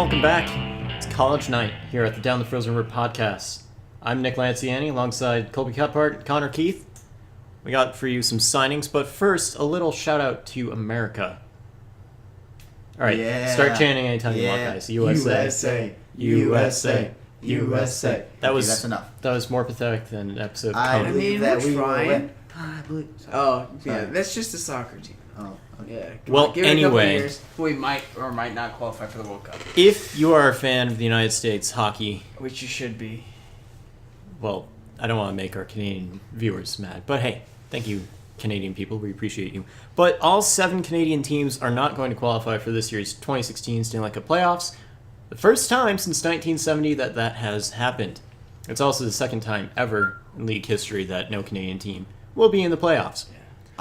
welcome back. It's College Night here at the Down the Frozen River podcast. I'm Nick Lanciani alongside Colby Cuthbert, Connor Keith. We got for you some signings, but first, a little shout out to America. All right, Start chanting anytime you want, guys. USA. USA. USA. That's enough. That was more pathetic than an episode of I Conan. believe that we trying. will win. I believe. Oh, yeah, Sorry. that's just a soccer team. Oh, okay. Yeah. Well, give it a couple anyway. years, we might or might not qualify for the World Cup, If you are a fan of the United States hockey, which you should be. well, I don't want to make our Canadian viewers mad, but hey, thank you, Canadian people. We appreciate you. But all 7 Canadian teams are not going to qualify for this year's 2016 Stanley Cup playoffs. The first time since 1970 that has happened. It's also the second time ever in league history that no Canadian team will be in the playoffs.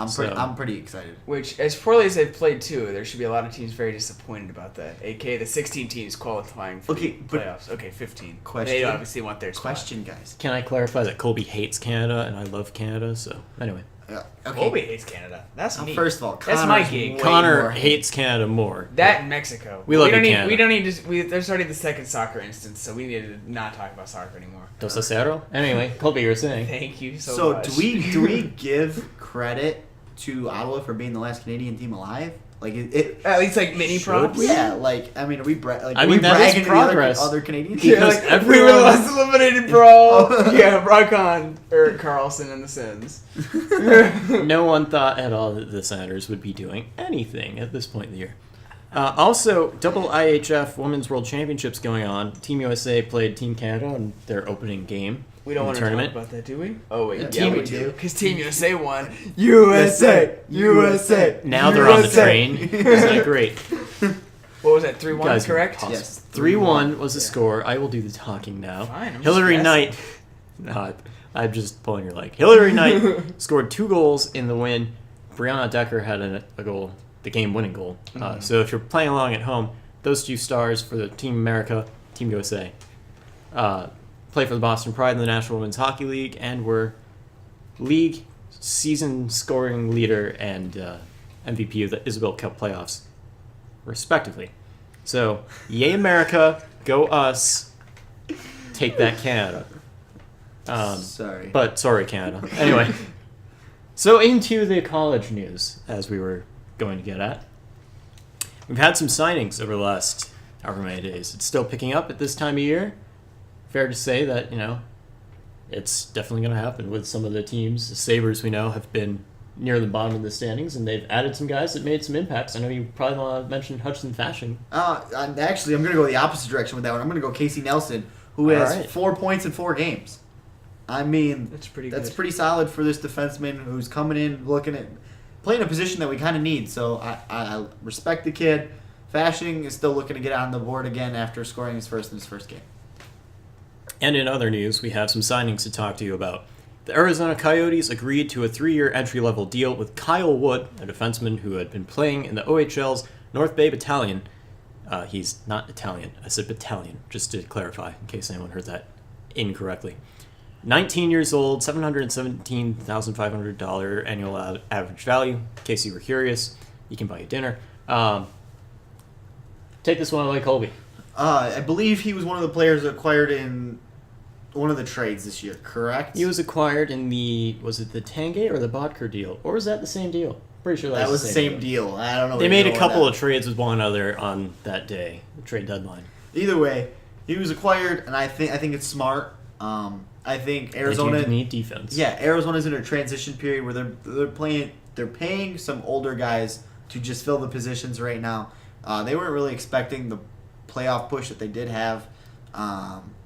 I'm pretty excited. Which, as poorly as they've played too, there should be a lot of teams very disappointed about that. AK the 16 teams qualifying for the playoffs. Okay, 15. Question. They obviously want their spot. Question, guys. Can I clarify that Colby hates Canada and I love Canada? So anyway, Okay. Colby hates Canada. That's me. First of all, That's my Connor's gig. way Connor more hates Canada more. That and Mexico. We love don't you, need. Canada. We don't need to. There's already the second soccer instance, so we need to not talk about soccer anymore. Dos a cero? Anyway, Colby, you were saying. Thank you so So much. do we give credit to Ottawa for being the last Canadian team alive? Like it At least like mini Should props. we? yeah. Like I mean, are we I are mean, we that is bragging to progress. the other Canadian Yeah, teams? Because like, we everyone- were the last eliminated, bro. Oh. Yeah, rock on. Eric Carlson and the Sins. No one thought at all that the Senators would be doing anything at this point in the year. Also, double IHF Women's World Championships going on. Team USA played Team Canada in their opening game. We don't in want the to tournament. talk about that, do we? Oh wait, Yeah, yeah, we we do. do. Because Team USA won. USA, USA. Now they're on the USA. train. Isn't that great? What was that? 3-1, Guys, correct? impossible. Yes. 3-1 was the Yeah. score. I will do the talking now. Fine, I'm Hillary just Knight. No, I'm just pulling your leg. Hillary Knight scored 2 goals in the win. Brianna Decker had a goal, the game-winning goal. So if you're playing along at home, those 2 stars for the Team America, Team USA, play for the Boston Pride in the National Women's Hockey League and were league season scoring leader and MVP of the Isabel Cup playoffs, respectively. So, yay America, go us, take that Canada. Sorry. But sorry, Canada. Anyway, so into the college news, as we were going to get at. We've had some signings over the last however many days. It's still picking up at this time of year. Fair to say that, it's definitely going to happen with some of the teams. The Sabres, we know, have been near the bottom of the standings, and they've added some guys that made some impacts. I know you probably want to mention Hudson Fasching. Actually, I'm going to go the opposite direction with that one. I'm going to go Casey Nelson, who All has right. 4 points in 4 games. I mean, That's pretty that's good. pretty solid for this defenseman who's coming in, playing a position that we kind of need. So I respect the kid. Fasching is still looking to get on the board again after scoring his first game. And in other news, we have some signings to talk to you about. The Arizona Coyotes agreed to a 3-year entry-level deal with Kyle Wood, a defenseman who had been playing in the OHL's North Bay Battalion. He's not Italian. I said battalion, just to clarify, in case anyone heard that incorrectly. 19 years old, $717,500 annual average value. In case you were curious, he can buy you dinner. Take this one away, Colby. I believe he was one of the players acquired in one of the trades this year, correct? He was acquired in was it the Tanguay or the Bodker deal? Or was that the same deal? Pretty sure that was the same deal. I don't know. They made a couple of trades with one another on that day, the trade deadline. Either way, he was acquired, and I think it's smart. I think Arizona They need defense. Yeah, Arizona's in a transition period where they're paying some older guys to just fill the positions right now. They weren't really expecting the playoff push that they did have,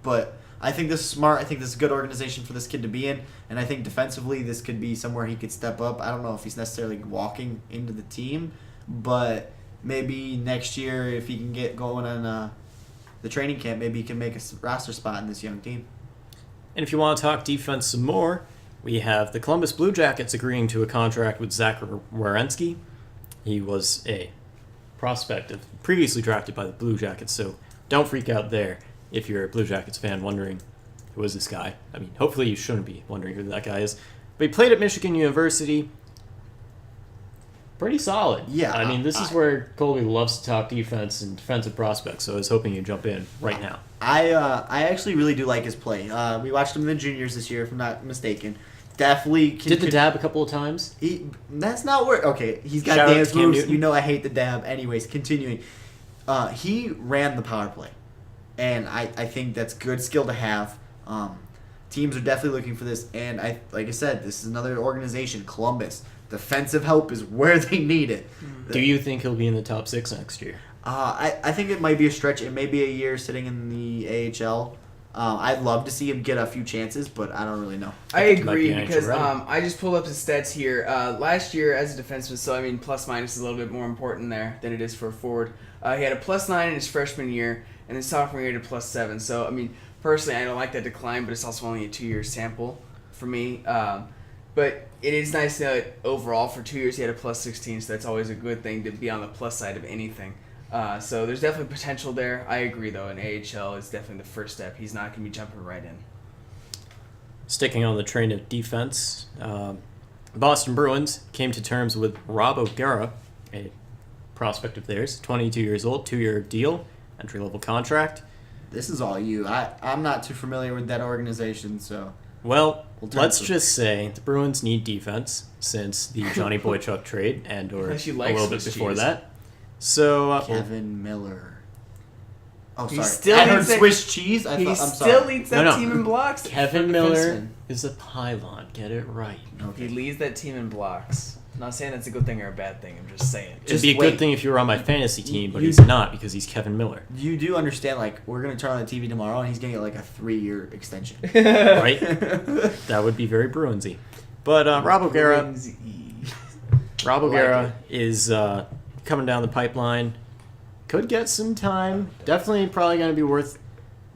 but I think this is smart. I think this is a good organization for this kid to be in, and I think defensively this could be somewhere he could step up. I don't know if he's necessarily walking into the team, but maybe next year if he can get going on the training camp, maybe he can make a roster spot in this young team. And if you want to talk defense some more, we have the Columbus Blue Jackets agreeing to a contract with Zach Werenski. He was a prospect previously drafted by the Blue Jackets, so don't freak out there if you're a Blue Jackets fan wondering, who is this guy? I mean, hopefully you shouldn't be wondering who that guy is. But he played at Michigan University, pretty solid. Yeah, I mean, this is where Colby loves to talk defense and defensive prospects, so I was hoping you'd jump in right now. I actually really do like his play. We watched him in the juniors this year, if I'm not mistaken. Definitely Did the dab a couple of times? That's not where. Okay, he's got Shout out dance to Cam moves. Newton. You know I hate the dab. Anyways, continuing. He ran the power play, and I think that's good skill to have. Teams are definitely looking for this, and like I said, this is another organization, Columbus. Defensive help is where they need it. Do you think he'll be in the top 6 next year? I think it might be a stretch. It may be a year sitting in the AHL. I'd love to see him get a few chances, but I don't really know. I think he might agree be because ready. I just pulled up his stats here. Last year as a defenseman, so I mean plus minus is a little bit more important there than it is for a forward. He had a +9 in his freshman year, and his sophomore year had a +7. So I mean, personally, I don't like that decline, but it's also only a 2-year sample for me. But it is nice that overall for 2 years he had a +16, so that's always a good thing to be on the plus side of anything. So there's definitely potential there. I agree, though, an AHL is definitely the first step. He's not going to be jumping right in. Sticking on the train of defense, Boston Bruins came to terms with Rob O'Gara, a prospect of theirs, 22 years old, 2-year deal, entry-level contract. This is all you. I'm not too familiar with that organization, so... Well, turn let's to- just say the Bruins need defense since the Johnny Boychuk trade and or a Unless you like little bit Swiss before cheese. that. So, Kevin Miller. Oh, He sorry. still I heard needs that- Swiss cheese. He I'm still sorry. leads that No. team in blocks. Kevin for Miller defensemen. is a pylon. Get it right. He leads that team in blocks. I'm not saying that's a good thing or a bad thing. I'm just saying. It'd be a wait. good thing if you were on my fantasy team, but You- he's not because he's Kevin Miller. You do understand, like, we're going to turn on the TV tomorrow, and he's going to get, like, a 3-year extension. Right? That would be very Bruinsy. But Rob O'Gara is coming down the pipeline. Could get some time. Definitely probably going to be worth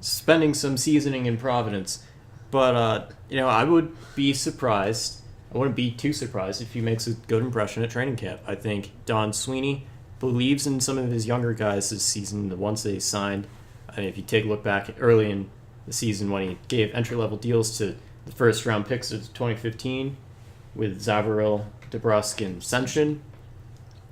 spending some seasoning in Providence. But, I would be surprised. I wouldn't be too surprised if he makes a good impression at training camp. I think Don Sweeney believes in some of his younger guys this season, the ones they signed. I mean, if you take a look back early in the season when he gave entry-level deals to the first-round picks of 2015 with Zavaril, DeBrusk, and Senshin,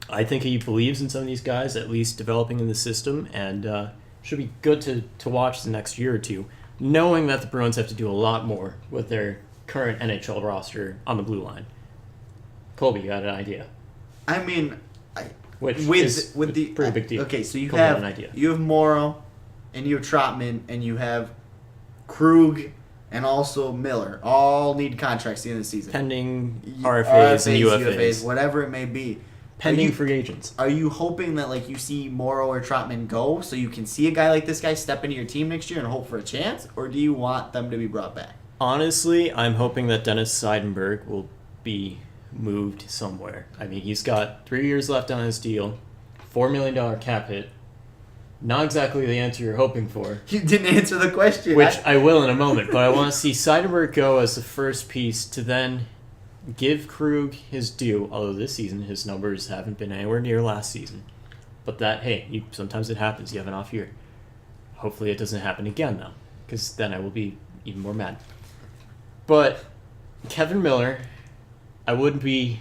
I think he believes in some of these guys at least developing in the system, and should be good to watch the next year or two, knowing that the Bruins have to do a lot more with their current NHL roster on the blue line. Colby, you got an idea? I mean, Which is with a the pretty big deal. Okay, so you Colby had have an idea. Morrow, and you have Trotman, and you have Krug, and also Miller. All need contracts at the end of the season. Pending RFAs and UFAs. whatever it may be. Pending free agents. Are you hoping that, like, you see Morrow or Trotman go so you can see a guy like this guy step into your team next year and hope for a chance, or do you want them to be brought back? Honestly, I'm hoping that Dennis Seidenberg will be moved somewhere. I mean, he's got 3 years left on his deal, $4 million cap hit. Not exactly the answer you're hoping for. You didn't answer the question. Which I will in a moment, but I want to see Seidenberg go as the first piece to then give Krug his due, although this season his numbers haven't been anywhere near last season. But sometimes it happens. You have an off year. Hopefully it doesn't happen again, though, because then I will be even more mad. But Kevin Miller, I wouldn't be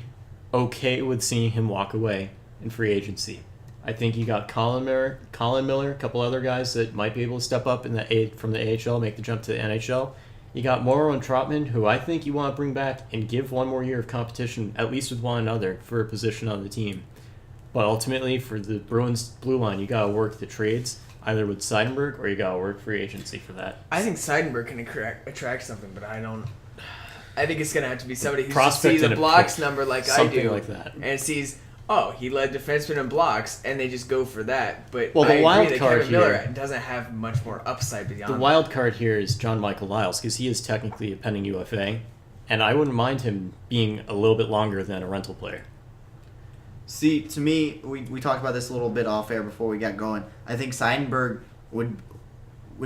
okay with seeing him walk away in free agency. I think you got Colin Miller, a couple other guys that might be able to step up from the AHL, make the jump to the NHL. You got Morrow and Trotman, who I think you want to bring back and give one more year of competition, at least with one another, for a position on the team. But ultimately, for the Bruins blue line, you got to work the trades, either with Seidenberg or you got to work free agency for that. I think Seidenberg can attract something, but I don't. I think it's going to have to be somebody who Prospect sees the and a blocks pick. number like I Something do. like that. And sees, he led defensemen in blocks, and they just go for that. But Well, the I wild agree that card Kevin Miller here- doesn't have much more upside beyond The wild card here is John Michael Lyles, because he is technically a pending UFA, and I wouldn't mind him being a little bit longer than a rental player. See, to me, we talked about this a little bit off air before we got going. I think Seidenberg would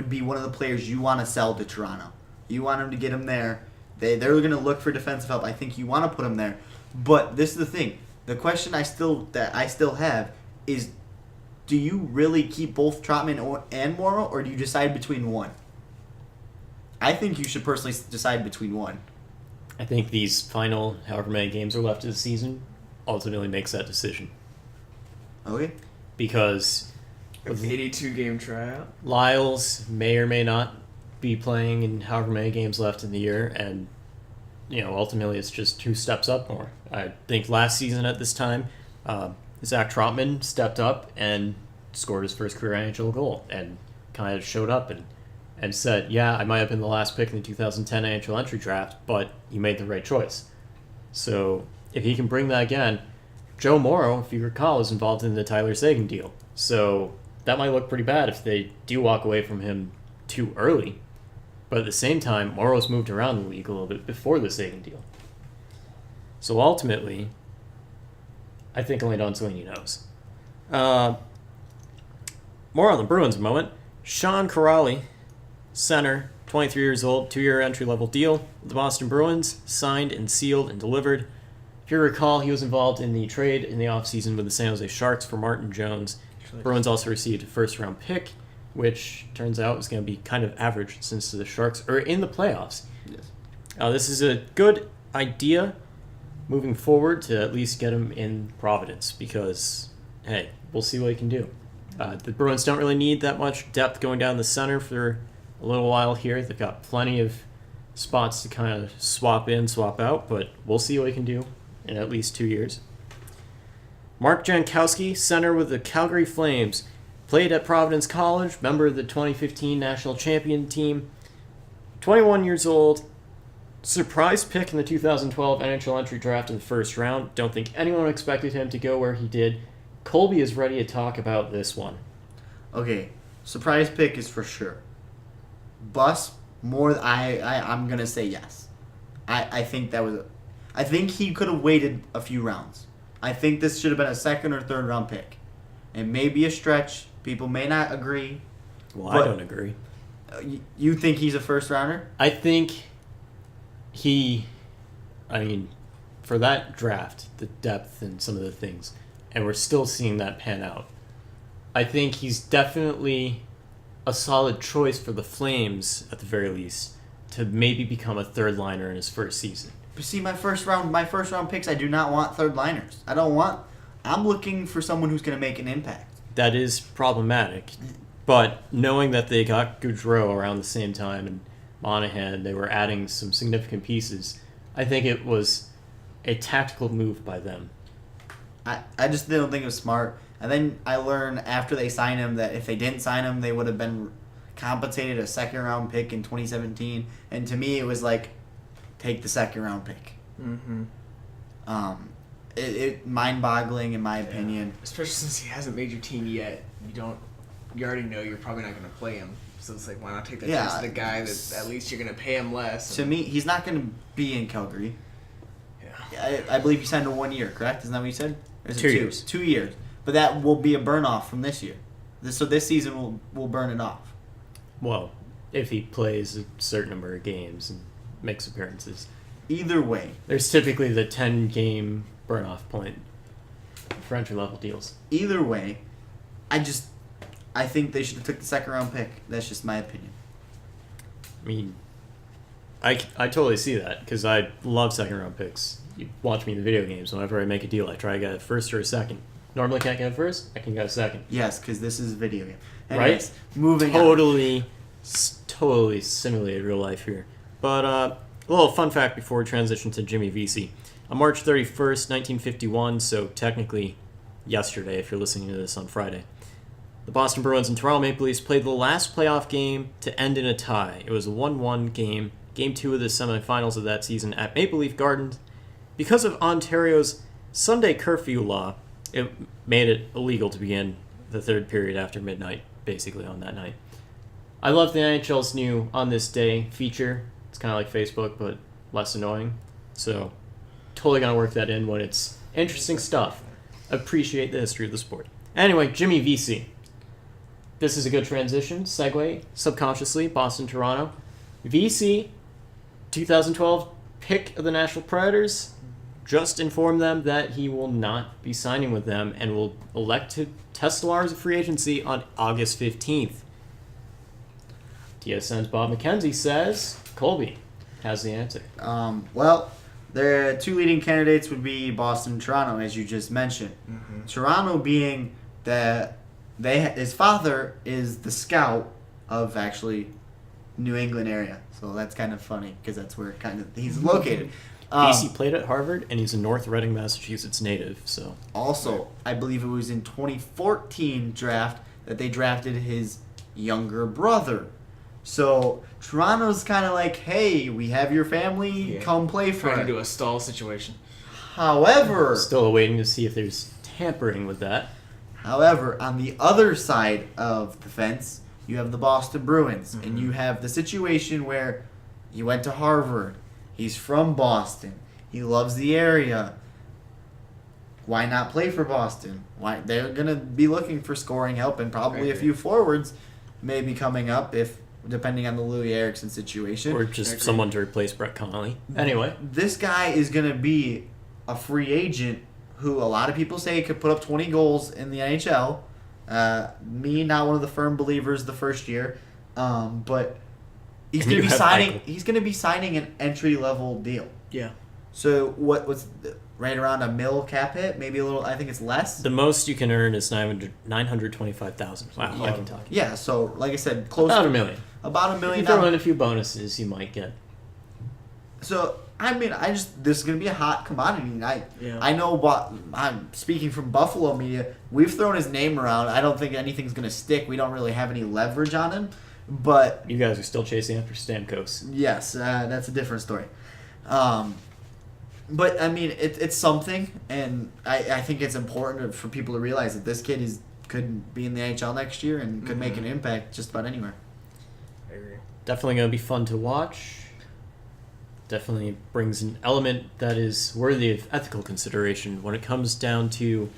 be one of the players you want to sell to Toronto. You want him to get him there. They're going to look for defensive help. I think you want to put him there. But this is the thing. The question I still have is, do you really keep both Trotman and Morrow, or do you decide between one? I think you should personally decide between one. I think these final, however many games are left of the season, ultimately makes that decision. Okay. Because 82-game tryout. Lyles may or may not be playing in however many games left in the year, and ultimately it's just who steps up more. I think last season at this time, Zach Trotman stepped up and scored his first career NHL goal and kind of showed up and said, yeah, I might have been the last pick in the 2010 NHL entry draft, but you made the right choice. So if he can bring that again, Joe Morrow, if you recall, was involved in the Tyler Seguin deal. So that might look pretty bad if they do walk away from him too early. But at the same time, Morrow's moved around the league a little bit before the Seguin deal. So ultimately, I think only Don Sweeney knows. More on the Bruins a moment. Sean Corrali, center, 23 years old, 2-year entry-level deal with the Boston Bruins, signed and sealed and delivered. If you recall, he was involved in the trade in the offseason with the San Jose Sharks for Martin Jones. Bruins also received a first-round pick, which turns out is going to be kind of average since the Sharks are in the playoffs. Yes. This is a good idea moving forward to at least get him in Providence because, hey, we'll see what he can do. The Bruins don't really need that much depth going down the center for a little while here. They've got plenty of spots to kind of swap in, swap out, but we'll see what he can do in at least 2 years. Mark Jankowski, center with the Calgary Flames, played at Providence College, member of the 2015 national champion team, 21 years old, surprise pick in the 2012 NHL entry draft in the first round. Don't think anyone expected him to go where he did. Colby is ready to talk about this one. Okay, surprise pick is for sure. Bus, I'm going to say yes. I think that was I think he could have waited a few rounds. I think this should have been a second or third round pick. It may be a stretch. People may not agree. Well, I don't agree. You think he's a first rounder? I think for that draft, the depth and some of the things, and we're still seeing that pan out. I think he's definitely a solid choice for the Flames, at the very least, to maybe become a third liner in his first season. But see, my first round picks, I do not want third liners. I'm looking for someone who's going to make an impact. That is problematic, but knowing that they got Goudreau around the same time and Monahan, they were adding some significant pieces. I think it was a tactical move by them. I just don't think it was smart. And then I learned after they signed him that if they didn't sign him, they would have been compensated a second round pick in 2017. And to me, it was like, take the second round pick. Mm-hmm. It mind-boggling in my opinion. Especially since he hasn't made your team yet. You already know you're probably not going to play him. So it's like, why not take that chance to the guy that at least you're going to pay him less? To me, he's not going to be in Calgary. Yeah. I believe he signed a 1 year, correct? Isn't that what you said? Or is it 2 years. 2 years. But that will be a burn-off from this year. So this season will burn it off. Well, if he plays a certain number of games and makes appearances. Either way. There's typically the 10-game burn-off point for entry-level deals. Either way, I think they should have took the second round pick. That's just my opinion. I mean, I totally see that because I love second-round picks. You watch me in the video games. Whenever I make a deal, I try to get a first or a second. Normally can't get a first. I can get a second. Yes, because this is a video game. Anyways, right? Moving on. Totally simulated real life here. But a little fun fact before we transition to Jimmy Vesey. On March 31st, 1951, so technically yesterday if you're listening to this on Friday, the Boston Bruins and Toronto Maple Leafs played the last playoff game to end in a tie. It was a 1-1 game, Game 2 of the semifinals of that season at Maple Leaf Gardens. Because of Ontario's Sunday curfew law, it made it illegal to begin the third period after midnight, basically, on that night. I love the NHL's new On This Day feature. It's kind of like Facebook, but less annoying. So, totally going to work that in when it's interesting stuff. Appreciate the history of the sport. Anyway, Jimmy Vesey. This is a good transition, segue, subconsciously, Boston-Toronto. Vesey, 2012 pick of the Nashville Predators, just informed them that he will not be signing with them and will elect to test the waters of free agency on August 15th. TSN's Bob McKenzie says Colby has the answer. Well, The two leading candidates would be Boston and Toronto, as you just mentioned. Mm-hmm. Toronto being that his father is the scout of actually New England area, so that's kind of funny because that's where he's located. BC played at Harvard, and he's a North Reading, Massachusetts native. So Also, I believe it was in 2014 draft that they drafted his younger brother. So Toronto's kind of like, hey, we have your family, come play for Trying it. to do a stall situation. However, still waiting to see if there's tampering with that. on the other side of the fence, you have the Boston Bruins, and you have the situation where he went to Harvard. He's from Boston. He loves the area. Why not play for Boston? Why they're gonna be looking for scoring help, and probably a few forwards may be coming up depending on the Louis Eriksson situation. Or just someone to replace Brett Connolly. Anyway. This guy is going to be a free agent who a lot of people say could put up 20 goals in the NHL. Me, not one of the firm believers the first year. But he's going to be signing an entry-level deal. Yeah. So what's right around $1 million cap hit? Maybe a little, I think it's less. The most you can earn is $925,000. Wow, I can talk. Yeah, so like I said, close About to $1 million. About $1 million. If you throw in a few bonuses, you might get. So this is gonna be a hot commodity. I know. I'm speaking from Buffalo media. We've thrown his name around. I don't think anything's gonna stick. We don't really have any leverage on him. But You guys are still chasing after Stamkos. yes, that's a different story. But I mean, it's something, and I think it's important for people to realize that this kid could be in the NHL next year and could make an impact just about anywhere. I agree. Definitely going to be fun to watch. Definitely brings an element that is worthy of ethical consideration when it comes down to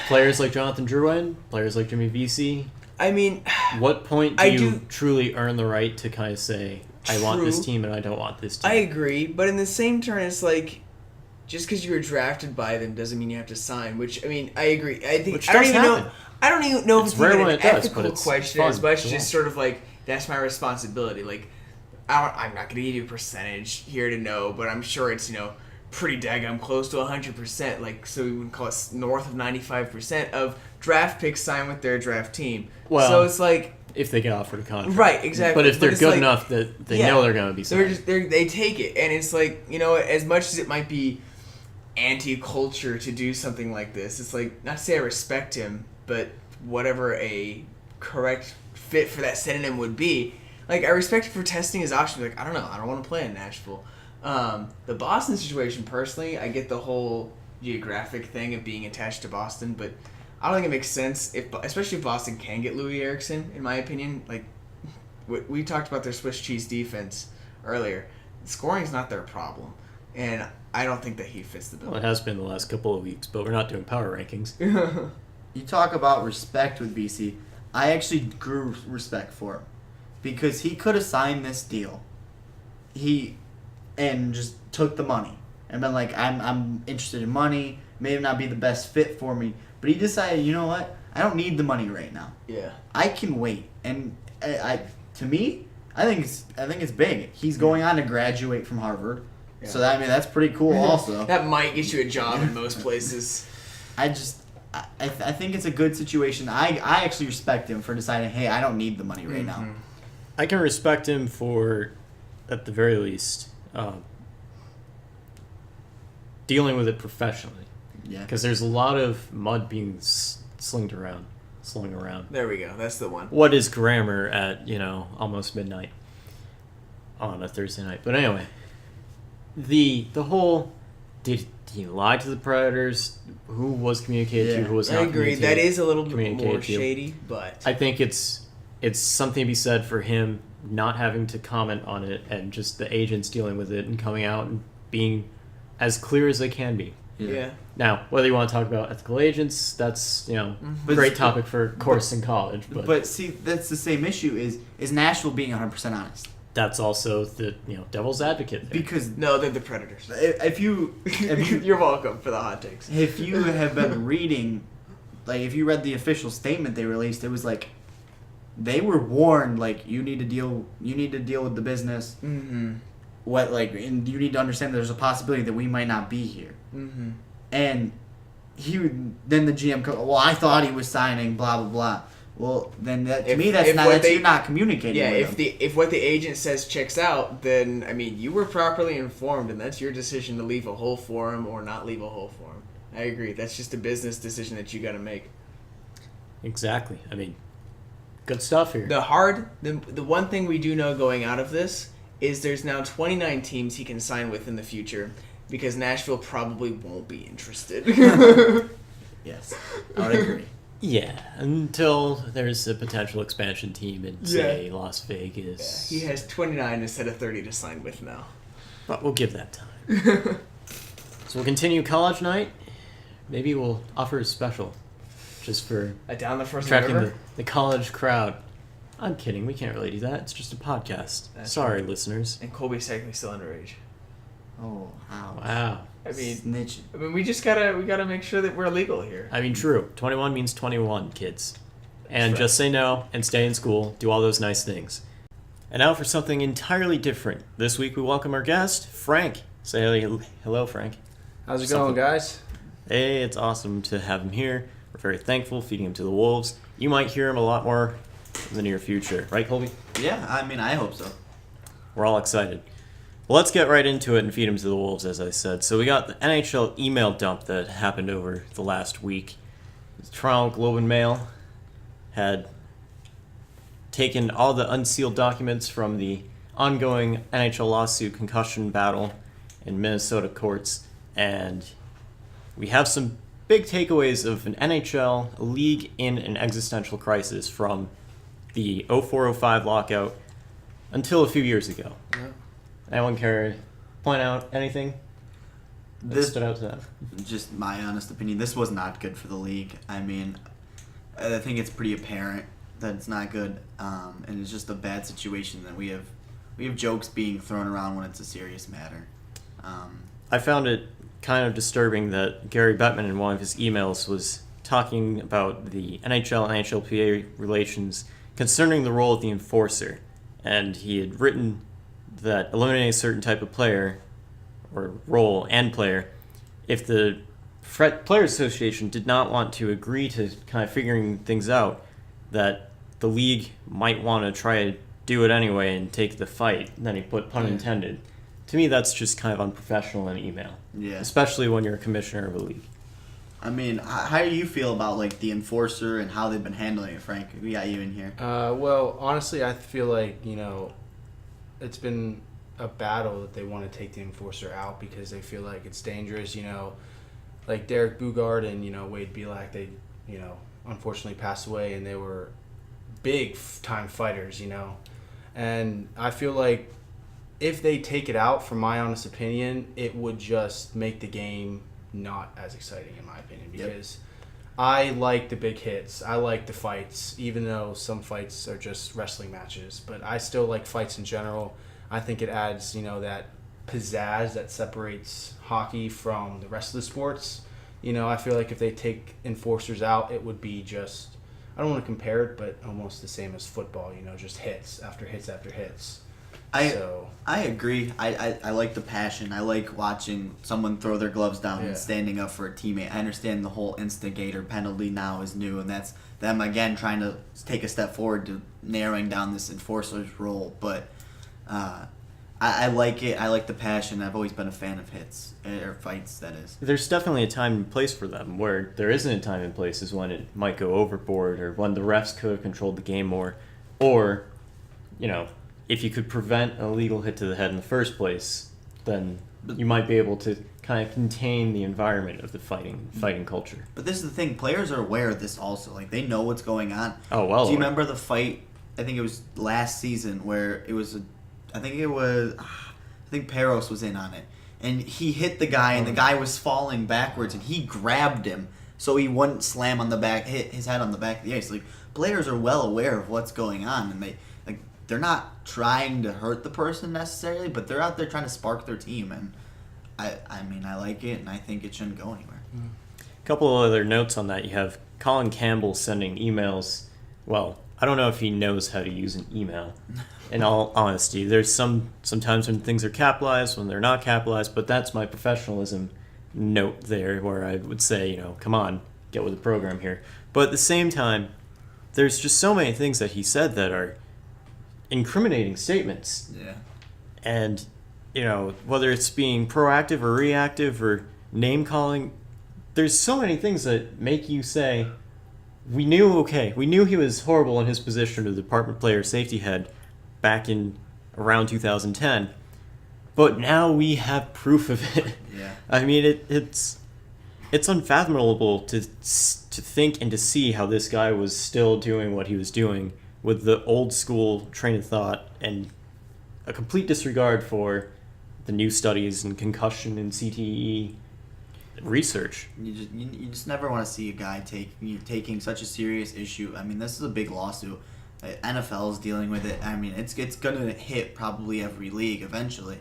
players like Jonathan Drouin, players like Jimmy Vesey. I mean, what point do you truly earn the right to kind of say, I want this team and I don't want this team? I agree, but in the same turn, it's like, just because you were drafted by them doesn't mean you have to sign. Which, I mean, I agree. I think I don't even know if it's even an ethical question as much as just sort of like, that's my responsibility. Like, I'm not going to give you a percentage here to know, but I'm sure it's, pretty daggum close to 100%. Like, so we would call it north of 95% of draft picks sign with their draft team. Well, so it's like, if they get offered a contract. Right, exactly. But if they're good enough that they know they're going to be signed. They take it. And it's like, as much as it might be anti-culture to do something like this, it's like, not to say I respect him, but whatever a correct fit for that synonym would be, like, I respect him for testing his options. Like, I don't know, I don't want to play in Nashville. The Boston situation, personally, I get the whole geographic thing of being attached to Boston, but I don't think it makes sense, especially if Boston can get Louis Eriksson, in my opinion. Like, we talked about their Swiss cheese defense earlier. Scoring's not their problem, and I don't think that he fits the bill. Well, it has been the last couple of weeks, but we're not doing power rankings. You talk about respect with BC. I actually grew respect for him because he could have signed this deal. And just took the money and been like, I'm interested in money. May not be the best fit for me, but he decided, you know what? I don't need the money right now. Yeah, I can wait. And to me, I think it's big. He's going on to graduate from Harvard, so that's pretty cool. Also, that might get you a job in most places. I think it's a good situation. I actually respect him for deciding, hey, I don't need the money right now. I can respect him for, at the very least, dealing with it professionally. Yeah. Because there's a lot of mud being slung around. There we go. That's the one. What is grammar at, almost midnight on a Thursday night? But anyway, the whole, did he lie to the Predators? Who was communicated to? Who was not? I agree. That is a little bit more to. shady, but I think it's something to be said for him not having to comment on it and just the agents dealing with it and coming out and being as clear as they can be. Yeah. Now, whether you want to talk about ethical agents, that's, a great topic for course in college. But see, that's the same issue is Nashville being 100% honest. That's also the, devil's advocate there. Because no, they're the Predators. If you You're welcome for the hot takes. If you have been reading, like if you read the official statement they released, it was like they were warned, like, you need to deal with the business. Mm-hmm. and you need to understand there's a possibility that we might not be here. Mm-hmm. And then the GM well, I thought he was signing, blah, blah, blah. Well, then you're not communicating with him. If what the agent says checks out, then, I mean, you were properly informed, and that's your decision to leave a hole for him or not leave a hole for him. I agree. That's just a business decision that you got to make. Exactly. I mean, good stuff here. The one thing we do know going out of this is there's now 29 teams he can sign with in the future because Nashville probably won't be interested. Yes, I would agree. Yeah, until there's a potential expansion team in, say, Las Vegas. Yeah, he has 29 instead of 30 to sign with now. But we'll give that time. So we'll continue college night. Maybe we'll offer a special just for down the first attracting the college crowd. I'm kidding. We can't really do that. It's just a podcast. Sorry, right. Listeners. And Colby's technically still underage. Oh, wow. Wow. I mean, snitching. we just gotta make sure that we're legal here. I mean, true. 21 means 21, kids. And right. Just say no and stay in school. Do all those nice things. And now for something entirely different. This week we welcome our guest, Frank. Say hello, Frank. How's it going, guys? Hey, it's awesome to have him here. We're very thankful, feeding him to the wolves. You might hear him a lot more in the near future. Right, Colby? Yeah, I mean, I hope so. We're all excited. Well, let's get right into it and feed him to the wolves, as I said. So we got the NHL email dump that happened over the last week. The Toronto Globe and Mail had taken all the unsealed documents from the ongoing NHL lawsuit concussion battle in Minnesota courts, and we have some big takeaways of an NHL, a league in an existential crisis from the 04-05 lockout until a few years ago. Yeah. Anyone care to point out anything that stood out to them? Just my honest opinion, this was not good for the league. I mean, I think it's pretty apparent that it's not good, and it's just a bad situation that we have jokes being thrown around when it's a serious matter. I found it kind of disturbing that Gary Bettman in one of his emails was talking about the NHL and NHLPA relations concerning the role of the enforcer, and he had written that eliminating a certain type of player or role and player, if the Players Association did not want to agree to kind of figuring things out, that the league might want to try to do it anyway and take the fight. And then he put pun intended. To me, that's just kind of unprofessional in email. Yeah. Especially when you're a commissioner of a league. I mean, how do you feel about like the enforcer and how they've been handling it, Frank? We got you in here. Well, honestly, I feel like, it's been a battle that they want to take the enforcer out because they feel like it's dangerous, like Derek Bugard and, Wade Belak, they, unfortunately passed away and they were big time fighters, and I feel like if they take it out, from my honest opinion, it would just make the game not as exciting, in my opinion, because I like the big hits. I like the fights, even though some fights are just wrestling matches. But I still like fights in general. I think it adds, that pizzazz that separates hockey from the rest of the sports. I feel like if they take enforcers out, it would be just, I don't want to compare it, but almost the same as football, just hits after hits after hits. I agree. I like the passion. I like watching someone throw their gloves down and standing up for a teammate. I understand the whole instigator penalty now is new, and that's them again trying to take a step forward to narrowing down this enforcer's role. But I like it. I like the passion. I've always been a fan of hits or fights. That is. There's definitely a time and place for them. Where there isn't a time and place is when it might go overboard, or when the refs could have controlled the game more, or if you could prevent an illegal hit to the head in the first place, then you might be able to kind of contain the environment of the fighting culture. But this is the thing. Players are aware of this also. Like, they know what's going on. Oh, well. Do you remember the fight, I think it was last season, where it was, I think Peros was in on it. And he hit the guy, and the guy was falling backwards, and he grabbed him so he wouldn't slam on the back, hit his head on the back of the ice. Like, players are well aware of what's going on, and they're not trying to hurt the person necessarily, but they're out there trying to spark their team, and I mean, I like it, and I think it shouldn't go anywhere. A couple of other notes on that. You have Colin Campbell sending emails, well, I don't know if he knows how to use an email. In all honesty, there's sometimes when things are capitalized, when they're not capitalized, but that's my professionalism note there, where I would say, come on, get with the program here. But at the same time, there's just so many things that he said that are incriminating statements. Yeah. And, whether it's being proactive or reactive or name calling, there's so many things that make you say, we knew he was horrible in his position of the department player safety head back in around 2010, but now we have proof of it. Yeah. I mean, it's unfathomable to think and to see how this guy was still doing what he was doing with the old school train of thought and a complete disregard for the new studies and concussion and CTE research. You just never want to see a guy taking such a serious issue. I mean, this is a big lawsuit. NFL is dealing with it. I mean, it's going to hit probably every league eventually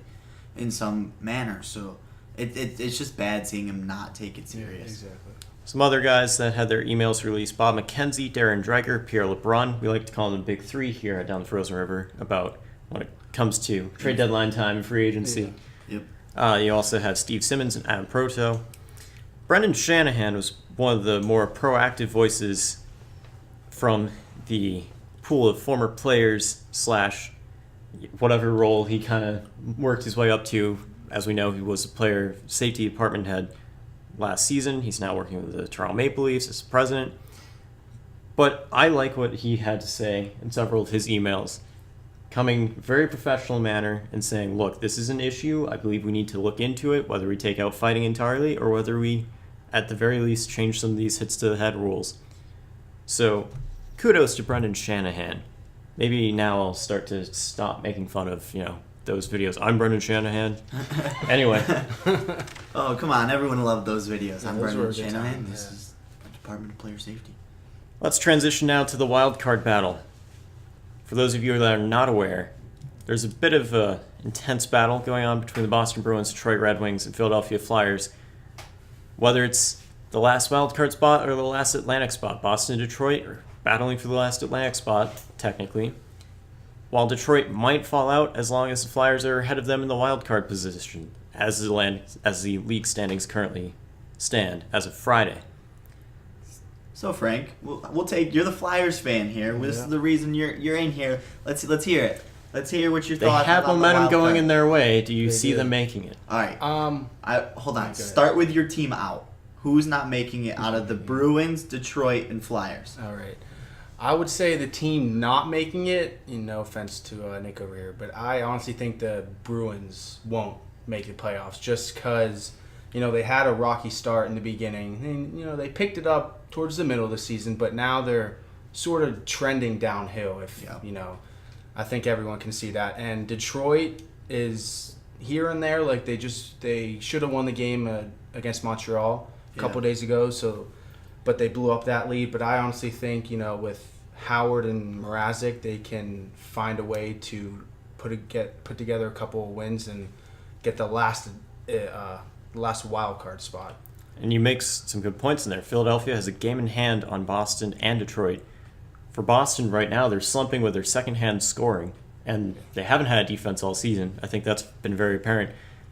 in some manner. So it's just bad seeing him not take it serious. Yeah, exactly. Some other guys that had their emails released: Bob McKenzie, Darren Dreger, Pierre LeBrun. We like to call them the big three here at Down the Frozen River about when it comes to trade deadline time and free agency. Yep. You also had Steve Simmons and Adam Proto. Brendan Shanahan was one of the more proactive voices from the pool of former players / whatever role he kind of worked his way up to. As we know, he was a player safety department head last season. He's now working with the Toronto Maple Leafs as president. But I like what he had to say in several of his emails, coming very professional manner and saying, look, this is an issue. I believe we need to look into it, whether we take out fighting entirely or whether we, at the very least, change some of these hits to the head rules. So kudos to Brendan Shanahan. Maybe now I'll start to stop making fun of, those videos. I'm Brendan Shanahan. Anyway. Oh, come on. Everyone loved those videos. I'm those were Brendan a good Shanahan. time, This yeah. is the Department of Player Safety. Let's transition now to the wild card battle. For those of you that are not aware, there's a bit of an intense battle going on between the Boston Bruins, Detroit Red Wings, and Philadelphia Flyers. Whether it's the last wild card spot or the last Atlantic spot, Boston and Detroit are battling for the last Atlantic spot, technically. While Detroit might fall out as long as the Flyers are ahead of them in the wild card position, as the league standings currently stand as of Friday. So Frank, we'll take. You're the Flyers fan here. This is the reason you're in here. Let's hear it. Let's hear what your They thoughts. have about the momentum wild going card. in their way. Do you They see do. them making it? All right. Hold on. ahead. Start with your team out. Who's not making it out of the Bruins, Detroit, and Flyers? All right. I would say the team not making it, no offense to Nick over here, but I honestly think the Bruins won't make the playoffs just because, they had a rocky start in the beginning. And, they picked it up towards the middle of the season, but now they're sort of trending downhill, I think everyone can see that. And Detroit is here and there, like they should have won the game against Montreal a couple days ago, but they blew up that lead. But I honestly think, with Howard and Mrazek, they can find a way to put together a couple of wins and get the last wild card spot. And you make some good points in there. Philadelphia has a game in hand on Boston and Detroit. For Boston right now, they're slumping with their second-hand scoring, and they haven't had defense all season. I think that's been very apparent.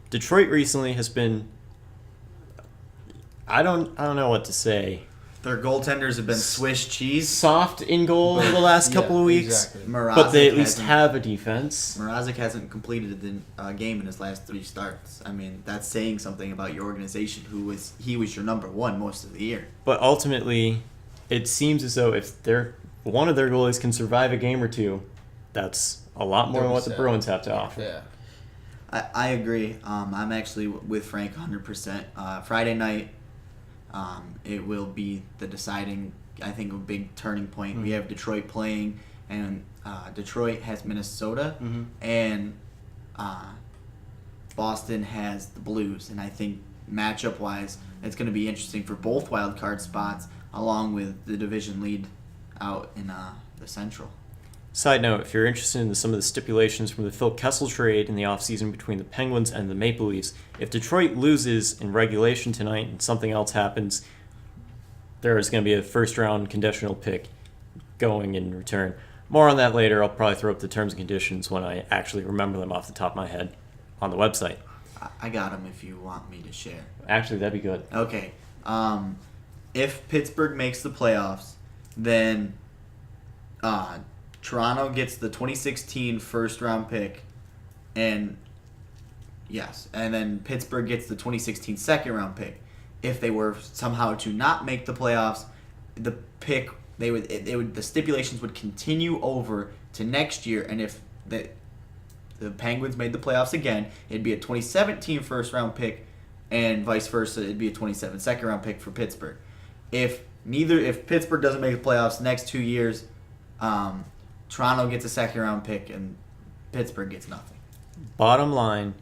Detroit recently has been, I don't know what to say, Their goaltenders have been Swiss cheese. soft in goal the last couple of weeks, Exactly. but they at least have a defense. Mrazek hasn't completed a game in his last 3 starts. I mean, that's saying something about your organization. He was your number one most of the year. But ultimately, it seems as though if one of their goalies can survive a game or two, that's a lot more than what the Bruins have to offer. Yeah. I agree. I'm actually with Frank 100%. Friday night, it will be the deciding, I think, a big turning point. Mm-hmm. We have Detroit playing, and Detroit has Minnesota, and Boston has the Blues. And I think matchup-wise, it's going to be interesting for both wild card spots, along with the division lead out in the Central. Side note, if you're interested in some of the stipulations from the Phil Kessel trade in the offseason between the Penguins and the Maple Leafs, if Detroit loses in regulation tonight and something else happens, there is going to be a first-round conditional pick going in return. More on that later. I'll probably throw up the terms and conditions when I actually remember them off the top of my head on the website. I got them if you want me to share. Actually, that'd be good. Okay. If Pittsburgh makes the playoffs, then Toronto gets the 2016 first round pick, and then Pittsburgh gets the 2016 second round pick. If they were somehow to not make the playoffs, the pick the stipulations would continue over to next year, and if the Penguins made the playoffs again, it'd be a 2017 first round pick, and vice versa, it'd be a 2017 second round pick for Pittsburgh. If Pittsburgh doesn't make the playoffs next 2 years, Toronto gets a second round pick and Pittsburgh gets nothing. Bottom line,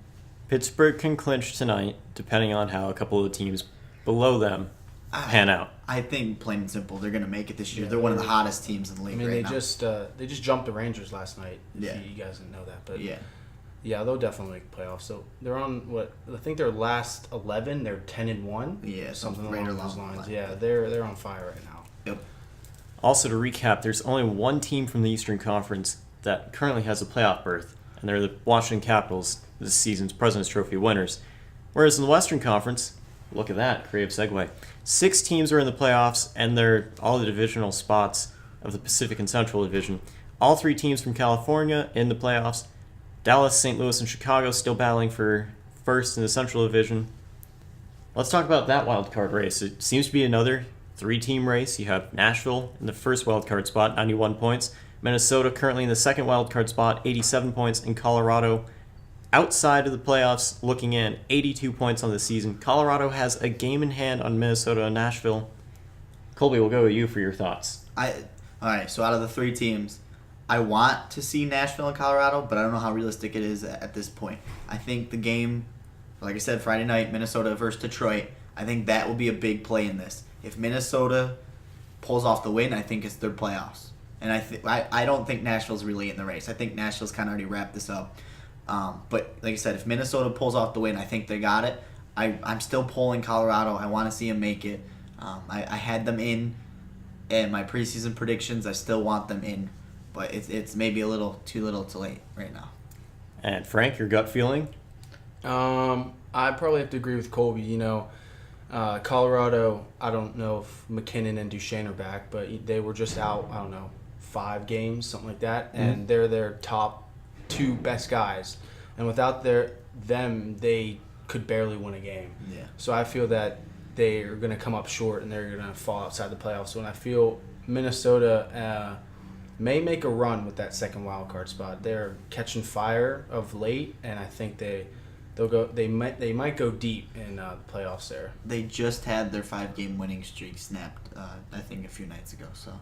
Pittsburgh can clinch tonight, depending on how a couple of the teams below them pan out. I think plain and simple, they're going to make it this year. They're one of the hottest teams in the league right now. They just jumped the Rangers last night. Yeah. If you guys didn't know that, but yeah, they'll definitely make the playoffs. So they're on I think their last 11. They're 10-1. Yeah, something right along those lines. line. Yeah, they're on fire right now. Yep. Also, to recap, there's only one team from the Eastern Conference that currently has a playoff berth, and they're the Washington Capitals, this season's President's Trophy winners. Whereas in the Western Conference, look at that, creative segue. 6 teams are in the playoffs, and they're all the divisional spots of the Pacific and Central Division. All 3 teams from California in the playoffs. Dallas, St. Louis, and Chicago still battling for first in the Central Division. Let's talk about that wild card race. It seems to be another 3-team race. You have Nashville in the first wild card spot, 91 points. Minnesota currently in the second wild card spot, 87 points. And Colorado outside of the playoffs, looking in, 82 points on the season. Colorado has a game in hand on Minnesota and Nashville. Colby, we'll go with you for your thoughts. All right, so out of the 3 teams, I want to see Nashville and Colorado, but I don't know how realistic it is at this point. I think the game, like I said, Friday night, Minnesota versus Detroit, I think that will be a big play in this. If Minnesota pulls off the win, I think it's their playoffs. And I don't think Nashville's really in the race. I think Nashville's kind of already wrapped this up. But like I said, if Minnesota pulls off the win, I think they got it. I'm still pulling Colorado. I want to see them make it. I had them in my preseason predictions. I still want them in. But it's maybe a little too late right now. And Frank, your gut feeling? I probably have to agree with Colby. Colorado, I don't know if McKinnon and Duchesne are back, but they were just out, 5 games, something like that, and they're their top 2 best guys. And without them, they could barely win a game. Yeah. So I feel that they are going to come up short and they're going to fall outside the playoffs. So, and I feel Minnesota may make a run with that second wild card spot. They're catching fire of late, and I think they might go deep in the playoffs there. They just had their 5-game winning streak snapped, I think, a few nights ago. So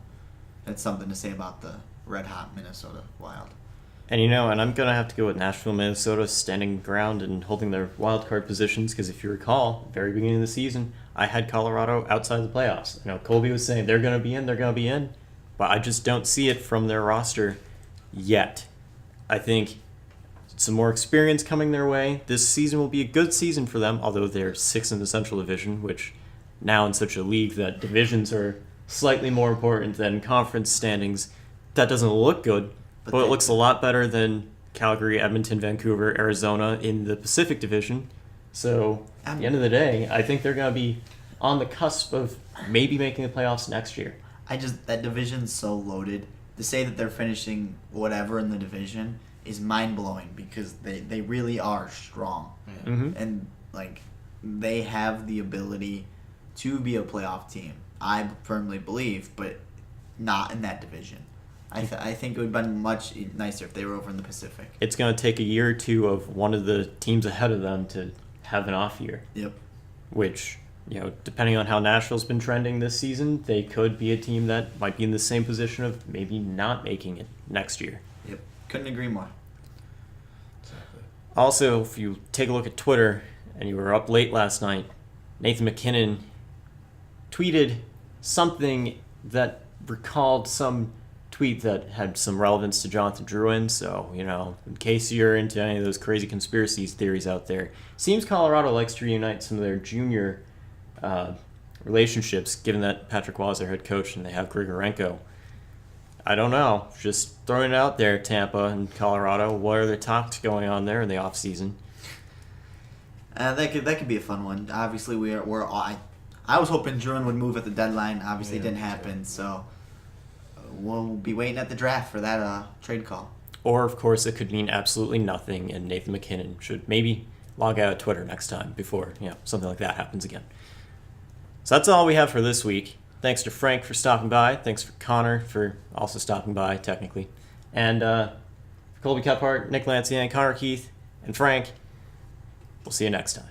that's something to say about the red-hot Minnesota Wild. And and I'm going to have to go with Nashville, Minnesota, standing ground and holding their wild card positions, because if you recall, very beginning of the season, I had Colorado outside the playoffs. Colby was saying they're going to be in, but I just don't see it from their roster yet. I think some more experience coming their way. This season will be a good season for them, although they're 6th in the Central Division, which now in such a league that divisions are slightly more important than conference standings, that doesn't look good, but it looks a lot better than Calgary, Edmonton, Vancouver, Arizona in the Pacific Division. So at the end of the day, I think they're going to be on the cusp of maybe making the playoffs next year. That division's so loaded. To say that they're finishing whatever in the division is mind-blowing, because they really are strong. Yeah. Mm-hmm. And they have the ability to be a playoff team, I firmly believe, but not in that division. I think it would have been much nicer if they were over in the Pacific. It's going to take a year or two of one of the teams ahead of them to have an off year. Yep. Which, depending on how Nashville's been trending this season, they could be a team that might be in the same position of maybe not making it next year. Yep. Couldn't agree more. Exactly. Also, if you take a look at Twitter, and you were up late last night, Nathan McKinnon tweeted something that recalled some tweet that had some relevance to Jonathan Drouin. So, in case you're into any of those crazy conspiracy theories out there, seems Colorado likes to reunite some of their junior relationships, given that Patrick Waugh is their head coach and they have Grigorenko. I don't know. Just throwing it out there, Tampa and Colorado. What are the talks going on there in the offseason? That could be a fun one. Obviously, I was hoping Druin would move at the deadline. Obviously, it didn't happen. So we'll be waiting at the draft for that trade call. Or, of course, it could mean absolutely nothing, and Nathan McKinnon should maybe log out of Twitter next time before something like that happens again. So that's all we have for this week. Thanks to Frank for stopping by. Thanks for Connor for also stopping by, technically. And Colby Kephart, Nick Lancian, Connor Keith, and Frank, we'll see you next time.